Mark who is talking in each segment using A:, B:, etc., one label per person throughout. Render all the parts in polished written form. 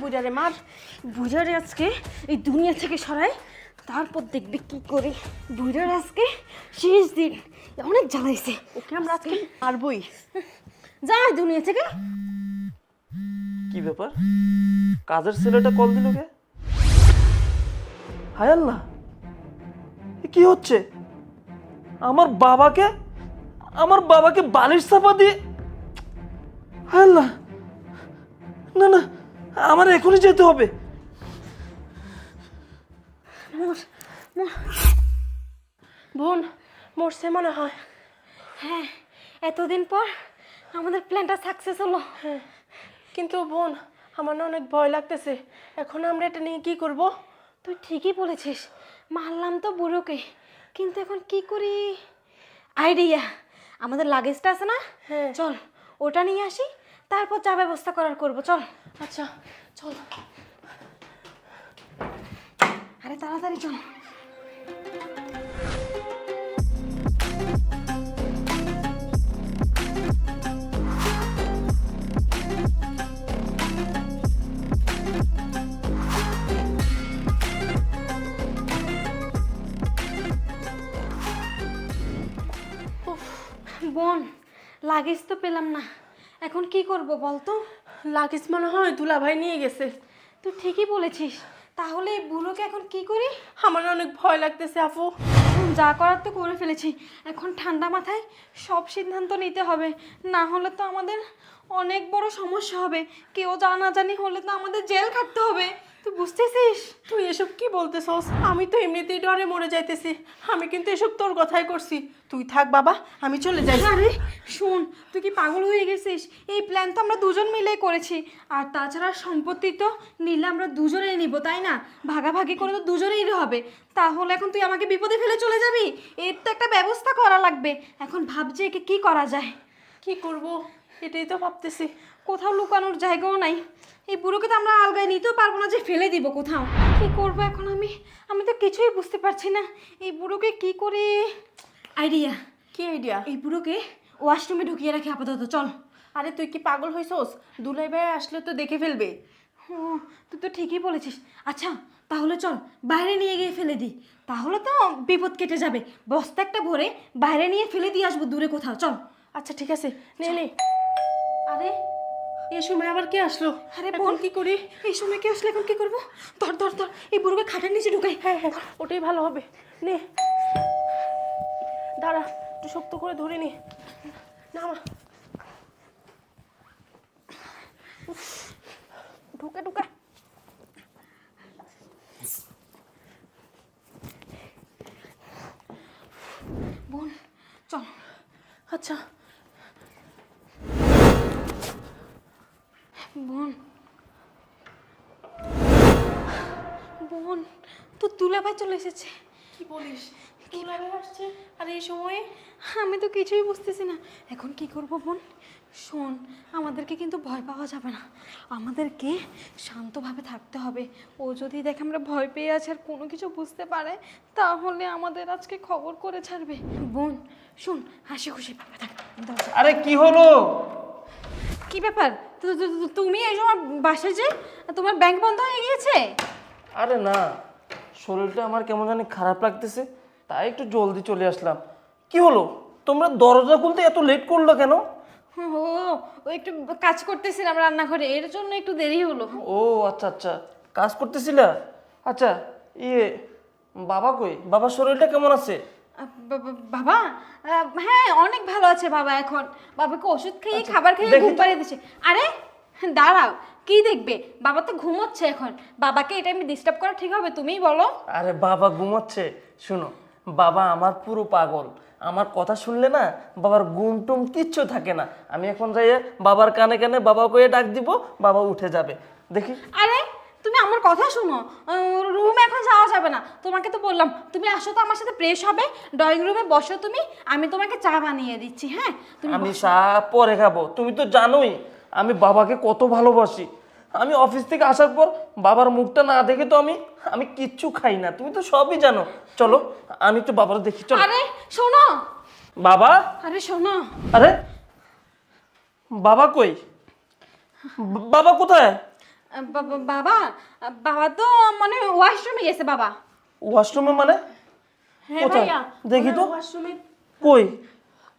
A: বুঝারে মার, বুঝারে আজকে এই দুনিয়া থেকে সরাই, তারপর দেখবি কি করে। বুঝারে আজকে শেষ দিন, অনেক জ্বালাইছে ওকে, আমরা আজকে মারবই। যাই দুনিয়া থেকে।
B: কি ব্যাপার, কাজের ছেলেটা কল দিল কে? হায় আল্লাহ, এ কি হচ্ছে? আমার বাবাকে বালিশ চাপা দিয়ে, হায় আল্লাহ, না না, আমার এখনই যেতে হবে।
A: বোন মরছে মনে হয়। হ্যাঁ, এতদিন পর আমাদের প্ল্যানটা সাকসেস হলো। হ্যাঁ, কিন্তু বোন আমার না অনেক ভয় লাগতেছে। এখন আমরা এটা নিয়ে কি করব? তুই ঠিকই বলেছিস, মারলাম তো বুড়োকে, কিন্তু এখন কি করি? আইডিয়া, আমাদের লাগেজটা আছে না? হ্যাঁ, চল ওটা নিয়ে আসি, তারপর যা ব্যবস্থা করার করব। চল। আচ্ছা চল, আরে তাড়াতাড়ি চল। বোন, লাগেজ তো পেলাম না, এখন কি করব বলতো? লাগেজ মনে হয় দুলাভাই নিয়ে গেছে। তুই ঠিকই বলেছিস, তাহলে এই বুড়োকে এখন কি করি? আমার অনেক ভয় লাগতেছে আপু। যা করার তো করে ফেলেছি, এখন ঠান্ডা মাথায় সব সিদ্ধান্ত নিতে হবে, না হলে তো আমাদের অনেক বড় সমস্যা হবে। কেউ জানাজানি হলে তো আমাদের জেল খাটতে হবে, তুই বুঝতেছিস? তুই এসব কি বলতেছস? আমি তো এমনিতেই ডরে মরে যাইতেছি, আমি কিন্তু এসব তোর কথাই করছি। তুই থাক বাবা, আমি চলে যাই। আরে শোন, তুই কি পাগল হয়ে গেছিস? এই প্ল্যান তো আমরা দুজন মিলেই করেছি, আর তাছাড়া সম্পত্তি তো নিলে আমরা দুজনেই নিব, তাই না? ভাগাভাগি করে তো দুজনেই হবে। তাহলে এখন তুই আমাকে বিপদে ফেলে চলে যাবি? এর তো একটা ব্যবস্থা করা লাগবে। এখন ভাবছি একে কি করা যায়। কি করব এটাই তো ভাবতেছি, কোথাও লুকানোর জায়গাও নাই। এই বুড়োকে তো আমরা আলগায় নিতেও পারবো না যে ফেলে দিব কোথাও। কি করব এখন আমি তো কিছুই বুঝতে পারছি না। এই বুড়োকে কি করে? আইডিয়া। কি আইডিয়া? এই বুড়োকে ওয়াশরুমে ঢুকিয়ে রাখি আপাতত, চল। আরে তুই কি পাগল হইছস? দুলাই ভাই আসলে তো দেখে ফেলবে। ও, তুই তো ঠিকই বলেছিস। আচ্ছা তাহলে চল বাইরে নিয়ে গিয়ে ফেলে দিই, তাহলে তো বিপদ কেটে যাবে। বস্তা একটা ভরে বাইরে নিয়ে ফেলে দিয়ে আসবো দূরে কোথাও, চল। আচ্ছা ঠিক আছে, নে নে। আরে এই সময় আবার কে আসলো? আরে বোন, কি করি? এই সময় কে আসলে এখন কি করবো? ধর ধর ধর, এই বুড়োকে খাটের নিচে ঢুকাই। হ্যাঁ হ্যাঁ, ওটাই ভালো হবে। নে, দাঁড়া, একটু শক্ত করে ধরে নি। নামা, ঢুকে ঢুকে। বোন চল। আচ্ছা বোন, বোন তো দুলাভাই চলে এসেছে। কি বলিস? দুলাভাই আসছে আর এই সময়ে? আমি তো কিছুই বুঝতেছি না, এখন কি করব বোন? শোন, আমাদেরকে কিন্তু ভয় পাওয়া যাবে না, আমাদেরকে শান্তভাবে থাকতে হবে। ও যদি দেখে আমরা ভয় পেয়ে আছি আর কোনো কিছু বুঝতে পারে, তাহলে আমাদের আজকে খবর করে ছাড়বে। বোন শোন, হাসি খুশি ভাবে থাক।
B: আরে কি হলো?
A: কি ব্যাপার? তুমি এই সময় বাসায় যে, তোমার ব্যাংক বন্ধ হয়ে গিয়েছে?
B: আরে না, শরীরটা আমার কেমন জানি খারাপ লাগতেছে, তাই একটু জলদি চলে আসলাম। কি হলো, তোমরা দরজা খুলতে এত লেট করলো কেন?
A: ও একটু কাজ করতেছিলাম রান্নাঘরে, এর জন্য একটু দেরি হলো।
B: ও আচ্ছা আচ্ছা, কাজ করতেছিলা। আচ্ছা, ইয়ে, বাবা কই? বাবার শরীরটা কেমন আছে?
A: বাবা, হ্যাঁ অনেক ভালো আছে বাবা। এখন বাবাকে ওষুধ খেয়ে খাবার খেয়ে ঘুম পাড়িয়ে দিচ্ছে। আরে দাঁড়াও, কি দেখবে? বাবা তো ঘুমোচ্ছে এখন, বাবাকে এটা আমি ডিস্টার্ব করা ঠিক হবে? তুমিই বলো।
B: আরে বাবা ঘুমাচ্ছে, শুনো, বাবা আমার পুরো পাগল, আমার কথা শুনলে না বাবার ঘুম টুম কিচ্ছু থাকে না। আমি এখন যাই বাবার কানে কানে বাবা কয়ে ডাক দিব, বাবা উঠে যাবে, দেখি।
A: আরে তুমি আমার কথা শোনো, রুমে এখন যাওয়া যাবে না। তোমাকে তো বললাম তুমি আসো তো আমার সাথে, ফ্রেশ হবে, ড্রয়িং রুমে বসো তুমি, আমি তোমাকে চা বানিয়ে দিচ্ছি। হ্যাঁ তুমি
B: আমি চা পরে খাবো, তুমি তো জানোই আমি বাবাকে কত ভালোবাসি। আমি অফিস থেকে আসার পর বাবার মুখটা না দেখে তো আমি কিচ্ছু খাই না, তুমি তো সবই জানো। চলো আমি একটু বাবার দেখি, চলো।
A: আরে শোনো
B: বাবা,
A: আরে শোনো।
B: আরে বাবা কই? বাবা কোথায়?
A: বাবা, বাবা তো মানে ওয়াশরুমে গেছে বাবা।
B: ওয়াশরুমে মানে?
A: হ্যাঁ
B: কোথায়?
A: ভাইয়া,
B: দেখি তো।
A: ওয়াশরুমে।
B: কই?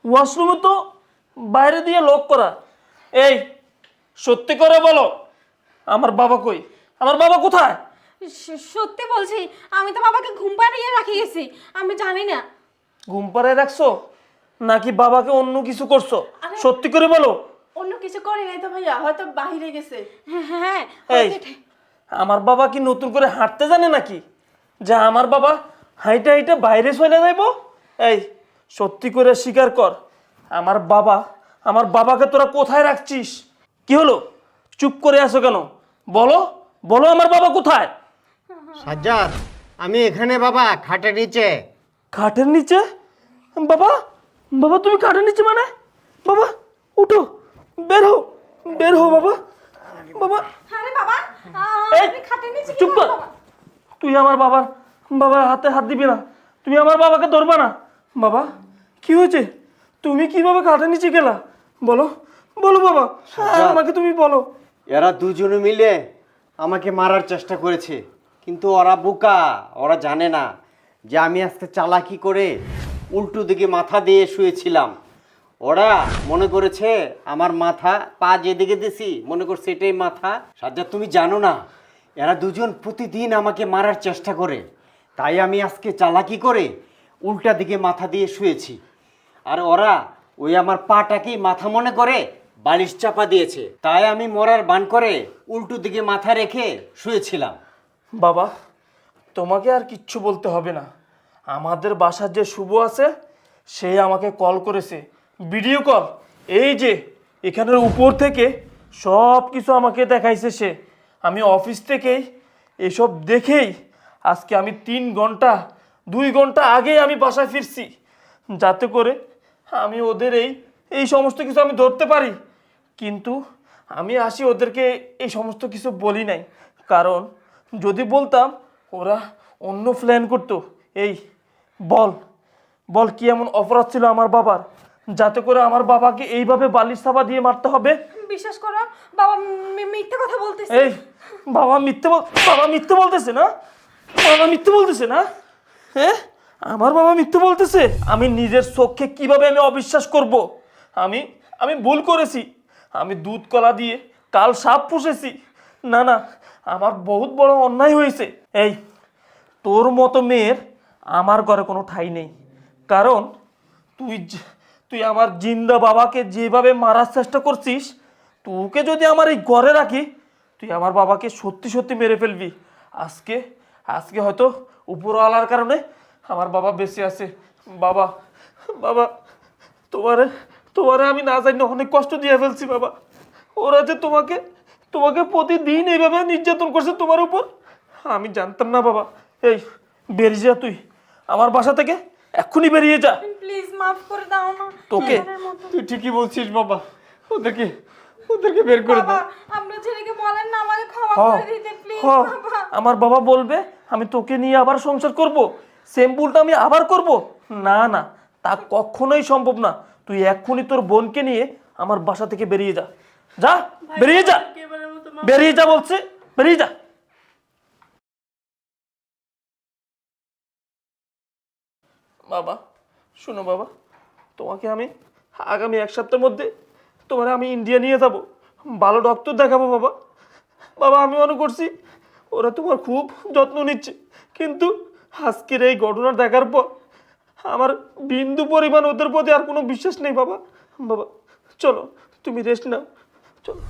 B: ওয়াশরুমে তো বাইরে দিয়ে লক করা। এই, সত্যি করে বলো, আমার বাবা কই? আমার বাবা কোথায়?
A: সত্যি বলছি, আমি তো বাবাকে ঘুম পাড়িয়ে রাখি গেছি, আমি জানি না।
B: ঘুম পাড়ায় রাখছো নাকি বাবাকে অন্য কিছু করছো? সত্যি করে বলো।
C: অন্য কিছু করে নাই তো ভাইয়া, হয়তো বাহিরে গেছে।
A: হ্যাঁ,
B: এই, আমার বাবা কি নতুন করে হাঁটতে জানে নাকি যে আমার বাবা হাইটা হাইটা বাইরে চলে যাইব? এই, সত্যি করে স্বীকার কর, আমার বাবাকে তোরা কোথায় রাখছিস? কি হলো, চুপ করে আছো কেন? বলো বলো, আমার বাবা কোথায়?
D: সাজ্জাদ, আমি এখানে বাবা, খাটের নিচে।
B: খাটের নিচে? বাবা, বাবা তুমি খাটের নিচে মানে? বাবা উঠো, বের হো বাবা। বাবা,
A: আরে বাবা,
B: এই,
A: আপনি খাটের নিচে কি
B: চুপ কর।
A: করেন বাবা?
B: তুই আমার বাবার হাতে হাত দিবি না, তুমি আমার বাবাকে ধরবা না। বাবা, কি হয়েছে? তুমি কিভাবে খাটের নিচে গেলা? বলো বলো বাবা, আমাকে তুমি বলো।
D: এরা দুজনে মিলে আমাকে মারার চেষ্টা করেছে, কিন্তু ওরা বোকা, ওরা জানে না যে আমি আজকে চালাকি করে উল্টো দিকে মাথা দিয়ে শুয়েছিলাম। ওরা মনে করেছে আমার মাথা, পা যেদিকে দিছি মনে করছে এটাই মাথা। সাজ্জাদ, তুমি জানো না এরা দুজন প্রতিদিন আমাকে মারার চেষ্টা করে, তাই আমি আজকে চালাকি করে উল্টা দিকে মাথা দিয়ে শুয়েছি। আর ওরা ওই আমার পাটাকেই মাথা মনে করে বালিশ চাপা দিয়েছে, তাই আমি মরার বান করে উল্টো দিকে মাথা রেখে শুয়েছিলাম।
B: বাবা, তোমাকে আর কিচ্ছু বলতে হবে না। আমাদের বাসার যে শুভ আছে, সে আমাকে কল করেছে, ভিডিও কল। এই যে এখানের উপর থেকে সব কিছু আমাকে দেখাইছে সে। আমি অফিস থেকেই এসব দেখেই আজকে আমি 2 ঘন্টা আগেই আমি বাসায় ফিরছি, যাতে করে আমি ওদের এই সমস্ত কিছু আমি ধরতে পারি। কিন্তু আমি আসি ওদেরকে এই সমস্ত কিছু বলি নাই, কারণ যদি বলতাম ওরা অন্য প্ল্যান করতো। এই বল বল, কি এমন অপরাধ ছিল আমার বাবার, যাতে করে আমার বাবাকে এইভাবে বালিশ চাপা দিয়ে মারতে হবে?
A: বিশ্বাস করো বাবা, মিথ্যা কথা বলতেছে।
B: এই, বাবা মিথ্যে বলতেছে না? বাবা মিথ্যে বলতেছে না? হ্যাঁ, আমার বাবা মিথ্যে বলতেছে? আমি নিজের চোখে কিভাবে আমি অবিশ্বাস করব? আমি ভুল করেছি। আমি দুধ কলা দিয়ে কাল সাপ পুষেছি। না না, আমার বহুত বড় অন্যায় হয়েছে। এই, তোর মতো মেয়ের আমার ঘরে কোনো ঠাঁই নেই, কারণ তুই আমার জিন্দা বাবাকে যেভাবে মারার চেষ্টা করছিস, তোকে যদি আমার এই ঘরে রাখি, তুই আমার বাবাকে সত্যি সত্যি মেরে ফেলবি। আজকে হয়তো উপরওয়ালার কারণে আমার বাবা বেঁচে আছে। বাবা বাবা, তোমারে আমি না জানি অনেক কষ্ট দিয়ে ফেলছি বাবা। ওরা যে তোমাকে প্রতিদিন এইভাবে নির্যাতন করছে তোমার উপর, আমি জানতাম না বাবা। এই, বেরিয়ে যা তুই আমার বাসা থেকে, এক্ষুনি বেরিয়ে যা।
A: প্লিজ মাফ করে দাও না।
B: তোকে
D: তুই ঠিকই বলছিস বাবা, ওদেরকে বের করে
A: বাবা,
D: দাও।
A: আপনার ছেলেকে বলেন না আমাকে ক্ষমা
B: হ,
A: করে দিতে প্লিজ
B: হ,
A: বাবা।
B: আমার বাবা বলবে আমি তোকে নিয়ে আবার সংসার করব, সেম ভুলটা আমি আবার করব? না না, তা কখনোই সম্ভব না। তুই এক্ষুনি তোর বোনকে নিয়ে আমার বাসা থেকে বেরিয়ে যা। যা, বেরিয়ে যা,
C: এবারের মতো
B: বেরিয়ে যা বলছে, বেরিয়ে যা। বাবা শোনো বাবা, তোমাকে আমি আগামী 1 সপ্তাহের মধ্যে আমি ইন্ডিয়া নিয়ে যাব, ভালো ডক্টর দেখাবো বাবা। বাবা, আমি মনে করছি ওরা তোমার খুব যত্ন নিচ্ছে, কিন্তু আজকের এই ঘটনা দেখার পর আমার বিন্দু পরিমাণ ওদের প্রতি আর কোনো বিশ্বাস নেই বাবা। বাবা চলো, তুমি রেস্ট নাও, চলো।